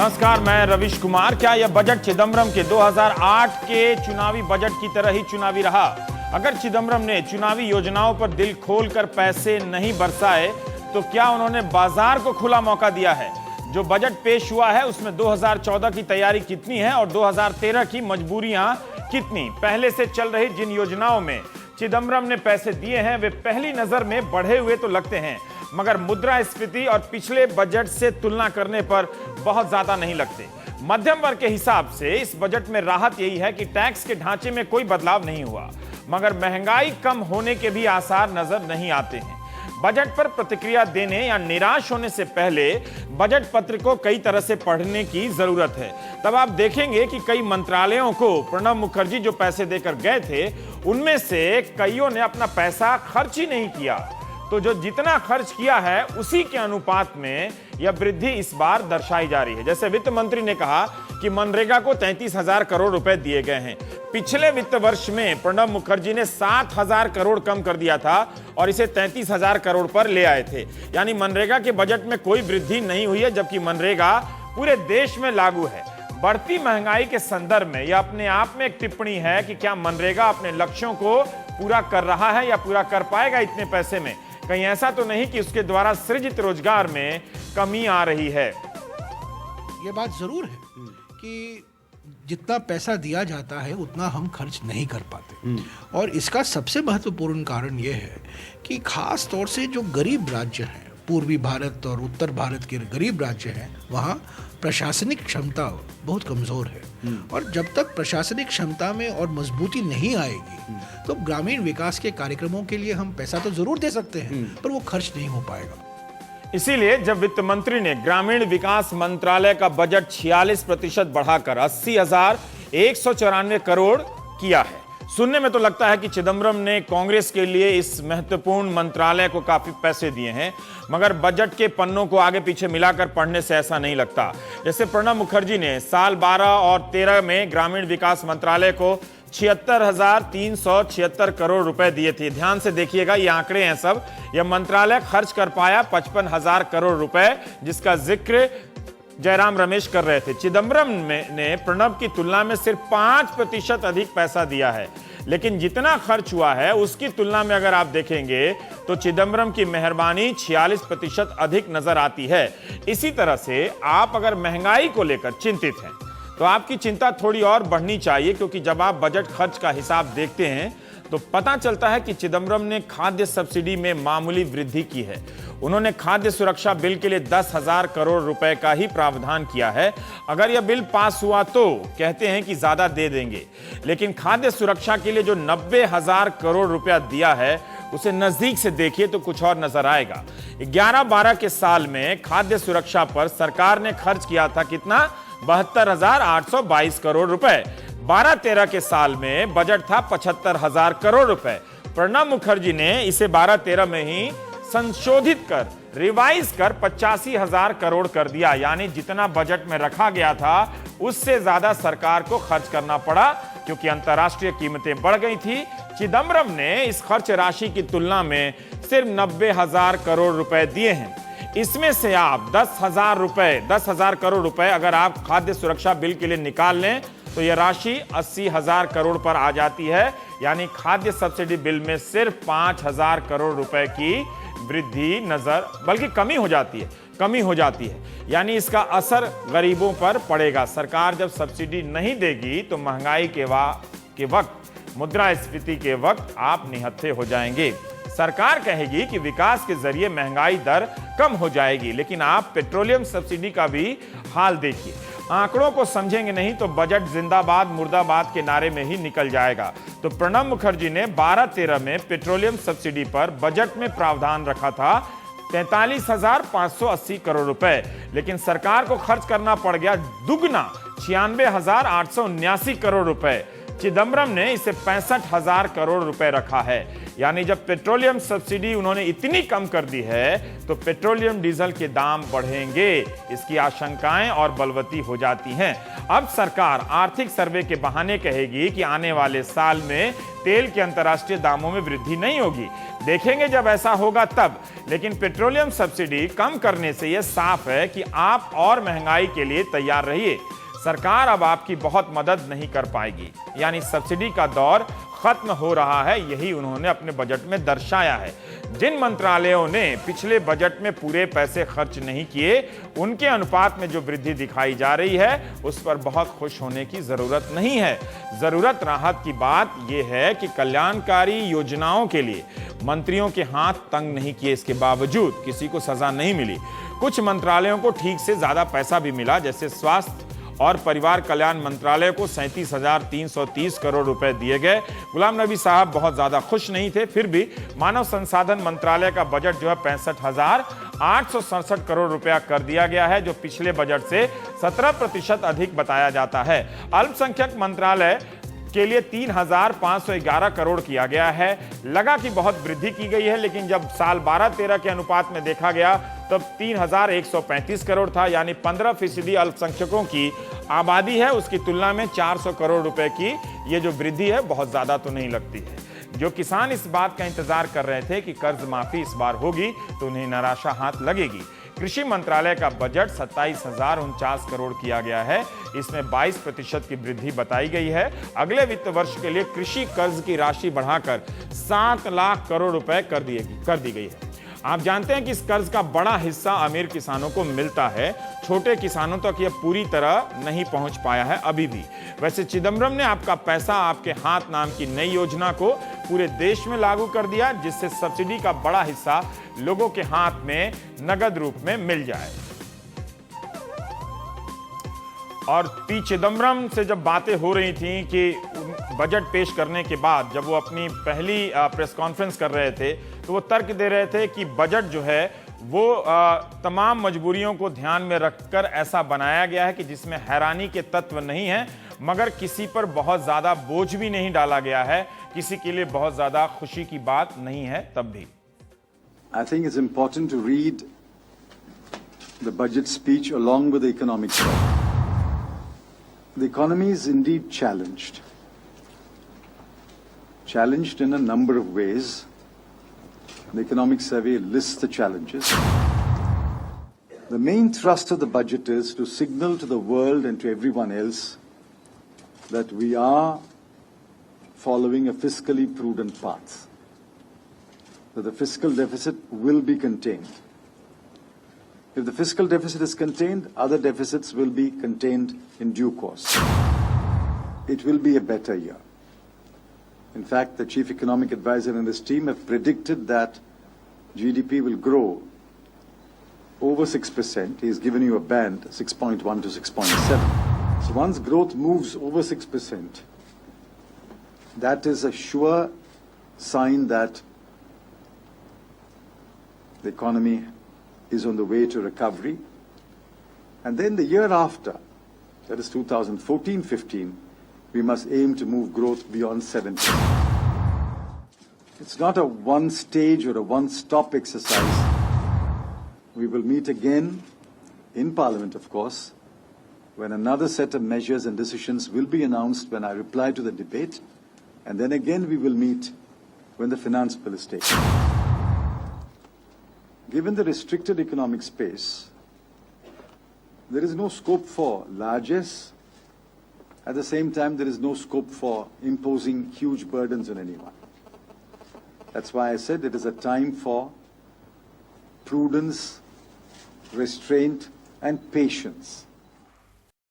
नमस्कार, मैं रविश कुमार। क्या यह बजट चिदम्बरम के 2008 के चुनावी बजट की तरह ही चुनावी रहा? अगर चिदम्बरम ने चुनावी योजनाओं पर दिल खोलकर पैसे नहीं बरसाए तो क्या उन्होंने बाजार को खुला मौका दिया है? जो बजट पेश हुआ है उसमें 2014 की तैयारी कितनी है और 2013 की मजबूरियां कितनी? पहले से चल रही जिन योजनाओं में चिदम्बरम ने पैसे दिए हैं वे पहली नजर में बढ़े हुए तो लगते हैं, मगर मुद्रास्फीति और पिछले बजट से तुलना करने पर बहुत ज्यादा नहीं लगते। मध्यम वर्ग के हिसाब से इस बजट में राहत यही है कि टैक्स के ढांचे में कोई बदलाव नहीं हुआ, मगर महंगाई कम होने के भी आसार नजर नहीं आते हैं। बजट पर प्रतिक्रिया देने या निराश होने से पहले बजट पत्र को कई तरह से पढ़ने की जरूरत है। तब आप देखेंगे कि कई मंत्रालयों को प्रणब मुखर्जी जो पैसे देकर गए थे उनमें से कईयों ने अपना पैसा खर्च ही नहीं किया, तो जो जितना खर्च किया है उसी के अनुपात में यह वृद्धि इस बार दर्शाई जा रही है। जैसे वित्त मंत्री ने कहा कि मनरेगा को 33,000 करोड़ रुपए दिए गए हैं। पिछले वित्त वर्ष में प्रणब मुखर्जी ने 7,000 करोड़ कम कर दिया था और इसे 33,000 करोड़ पर ले आए थे। यानी मनरेगा के बजट में कोई वृद्धि नहीं हुई है, जबकि मनरेगा पूरे देश में लागू है। बढ़ती महंगाई के संदर्भ में यह अपने आप में एक टिप्पणी है कि क्या मनरेगा अपने लक्ष्यों को पूरा कर रहा है या पूरा कर पाएगा इतने पैसे में। कहीं ऐसा तो नहीं कि उसके द्वारा सृजित रोजगार में कमी आ रही है। ये बात जरूर है कि जितना पैसा दिया जाता है उतना हम खर्च नहीं कर पाते, और इसका सबसे महत्वपूर्ण कारण यह है कि खास तौर से जो गरीब राज्य हैं, पूर्वी भारत और उत्तर भारत के गरीब राज्य हैं, वहाँ प्रशासनिक क्षमता बहुत कमज़ोर है। और जब तक प्रशासनिक क्षमता में और मजबूती नहीं आएगी तो ग्रामीण विकास के कार्यक्रमों के लिए हम पैसा तो जरूर दे सकते हैं, पर वो खर्च नहीं हो पाएगा। इसीलिए जब वित्त मंत्री ने ग्रामीण विकास मंत्रालय का बजट 46% बढ़ाकर 80,194 करोड़ किया है, सुनने में तो लगता है कि चिदम्बरम ने कांग्रेस के लिए इस महत्वपूर्ण मंत्रालय को काफी पैसे दिए हैं, मगर बजट के पन्नों को आगे पीछे मिलाकर पढ़ने से ऐसा नहीं लगता। जैसे प्रणब मुखर्जी ने साल 12 और 13 में ग्रामीण विकास मंत्रालय को 76,376 करोड़ रुपए दिए थे। ध्यान से देखिएगा, ये आंकड़े हैं सब। यह मंत्रालय खर्च कर पाया 55,000 करोड़ रुपए, जिसका जिक्र जयराम रमेश कर रहे थे। चिदम्बरम ने प्रणब की तुलना में सिर्फ 5% अधिक पैसा दिया है, लेकिन जितना खर्च हुआ है उसकी तुलना में अगर आप देखेंगे तो चिदम्बरम की मेहरबानी 46% अधिक नजर आती है। इसी तरह से आप अगर महंगाई को लेकर चिंतित हैं तो आपकी चिंता थोड़ी और बढ़नी चाहिए, क्योंकि जब आप बजट खर्च का हिसाब देखते हैं तो पता चलता है कि चिदम्बरम ने खाद्य सब्सिडी में मामूली वृद्धि की है। उन्होंने खाद्य सुरक्षा बिल के लिए 10,000 करोड़ रुपए का ही प्रावधान किया है। अगर यह बिल पास हुआ तो कहते हैं कि ज्यादा दे देंगे, लेकिन खाद्य सुरक्षा के लिए जो 90,000 करोड़ रुपया दिया है उसे नजदीक से देखिए तो कुछ और नजर आएगा। 11-12 के साल में खाद्य सुरक्षा पर सरकार ने खर्च किया था कितना? 72,822 करोड़ रुपए। 12-13 के साल में बजट था 75,000 करोड़ रुपए। प्रणब मुखर्जी ने इसे 12-13 में ही संशोधित कर, रिवाइज कर 85,000 करोड़ कर दिया। यानी जितना बजट में रखा गया था उससे ज्यादा सरकार को खर्च करना पड़ा, क्योंकि अंतर्राष्ट्रीय कीमतें बढ़ गई थी। चिदम्बरम ने इस खर्च राशि की तुलना में सिर्फ 90,000 करोड़ रुपए दिए हैं। इसमें से आप 10,000 करोड़ रुपए अगर आप खाद्य सुरक्षा बिल के लिए निकाल लें तो यह राशि 80,000 करोड़ पर आ जाती है। यानी खाद्य सब्सिडी बिल में सिर्फ 5,000 करोड़ रुपए की वृद्धि बल्कि कमी हो जाती है। यानी इसका असर गरीबों पर पड़ेगा। सरकार जब सब्सिडी नहीं देगी तो महंगाई के वक्त, मुद्रास्फीति के वक्त आप निहत्थे हो जाएंगे। सरकार कहेगी कि विकास के जरिए महंगाई दर कम हो जाएगी, लेकिन आप पेट्रोलियम सब्सिडी का भी हाल देखिए। आंकड़ों को समझेंगे नहीं तो बजट जिंदाबाद मुर्दाबाद के नारे में ही निकल जाएगा। तो प्रणब मुखर्जी ने 12-13 में पेट्रोलियम सब्सिडी पर बजट में प्रावधान रखा था 43,580 करोड़ रुपए, लेकिन सरकार को खर्च करना पड़ गया दुगना 96,879 करोड़ रुपए। चिदम्बरम ने इसे 65,000 करोड़ रुपए रखा है। यानी जब पेट्रोलियम सब्सिडी उन्होंने इतनी कम कर दी है तो पेट्रोलियम डीजल के दाम बढ़ेंगे, इसकी आशंकाएं और बलवती हो जाती हैं। अब सरकार आर्थिक सर्वे के बहाने कहेगी कि आने वाले साल में तेल के अंतर्राष्ट्रीय दामों में वृद्धि नहीं होगी। देखेंगे जब ऐसा होगा तब। लेकिन पेट्रोलियम सब्सिडी कम करने से यह साफ है कि आप और महंगाई के लिए तैयार रहिए। सरकार अब आपकी बहुत मदद नहीं कर पाएगी। यानी सब्सिडी का दौर खत्म हो रहा है, यही उन्होंने अपने बजट में दर्शाया है। जिन मंत्रालयों ने पिछले बजट में पूरे पैसे खर्च नहीं किए, उनके अनुपात में जो वृद्धि दिखाई जा रही है उस पर बहुत खुश होने की जरूरत नहीं है। जरूरत राहत की बात यह है कि कल्याणकारी योजनाओं के लिए मंत्रियों के हाथ तंग नहीं किए, इसके बावजूद किसी को सजा नहीं मिली। कुछ मंत्रालयों को ठीक से ज्यादा पैसा भी मिला, जैसे स्वास्थ्य और परिवार कल्याण मंत्रालय को 37,330 करोड़ रुपए दिए गए। गुलाम नबी साहब बहुत ज्यादा खुश नहीं थे, फिर भी मानव संसाधन मंत्रालय का बजट जो है 65,867 करोड़ रुपया कर दिया गया है, जो पिछले बजट से 17% अधिक बताया जाता है। अल्पसंख्यक मंत्रालय के लिए 3,511 करोड़ किया गया है। लगा कि बहुत वृद्धि की गई है, लेकिन जब साल 12-13 के अनुपात में देखा गया तब 3,135 करोड़ था। यानी 15% अल्पसंख्यकों की आबादी है, उसकी तुलना में 400 करोड़ रुपए की ये जो वृद्धि है बहुत ज्यादा तो नहीं लगती है। जो किसान इस बात का इंतजार कर रहे थे कि कर्ज माफी इस बार होगी तो उन्हें निराशा हाथ लगेगी। कृषि मंत्रालय का बजट 27,049 करोड़ किया गया है, इसमें 22% की वृद्धि बताई गई है। अगले वित्त वर्ष के लिए कृषि कर्ज की राशि बढ़ाकर 7 लाख करोड़ रुपए कर दी गई है। आप जानते हैं कि इस कर्ज का बड़ा हिस्सा अमीर किसानों को मिलता है, छोटे किसानों तक यह पूरी तरह नहीं पहुंच पाया है अभी भी। वैसे चिदम्बरम ने आपका पैसा आपके हाथ नाम की नई योजना को पूरे देश में लागू कर दिया, जिससे सब्सिडी का बड़ा हिस्सा लोगों के हाथ में नगद रूप में मिल जाए। और पी चिदम्बरम से जब बातें हो रही थी कि बजट पेश करने के बाद जब वो अपनी पहली प्रेस कॉन्फ्रेंस कर रहे थे तो वो तर्क दे रहे थे कि बजट जो है वो तमाम मजबूरियों को ध्यान में रखकर ऐसा बनाया गया है कि जिसमें हैरानी के तत्व नहीं है, मगर किसी पर बहुत ज्यादा बोझ भी नहीं डाला गया है, किसी के लिए बहुत ज्यादा खुशी की बात नहीं है। तब भी I think it's important to read the budget speech along with the economic survey. The economy is indeed challenged in a number of ways. The economic survey lists the challenges. The main thrust of the budget is to signal to the world and to everyone else that we are following a fiscally prudent path, that the fiscal deficit will be contained. If the fiscal deficit is contained, other deficits will be contained in due course. It will be a better year. In fact, the chief economic advisor and his team have predicted that GDP will grow over 6%. He's given you a band, 6.1 to 6.7. So once growth moves over 6%, that is a sure sign that the economy is on the way to recovery. And then the year after, that is 2014-15, we must aim to move growth beyond 7%. It's not a one-stage or a one-stop exercise. We will meet again in Parliament, of course, when another set of measures and decisions will be announced when I reply to the debate, and then again we will meet when the finance bill is taken. Given the restricted economic space, there is no scope for largesse. At the same time, there is no scope for imposing huge burdens on anyone. That's why I said it is a time for prudence, restraint, and patience.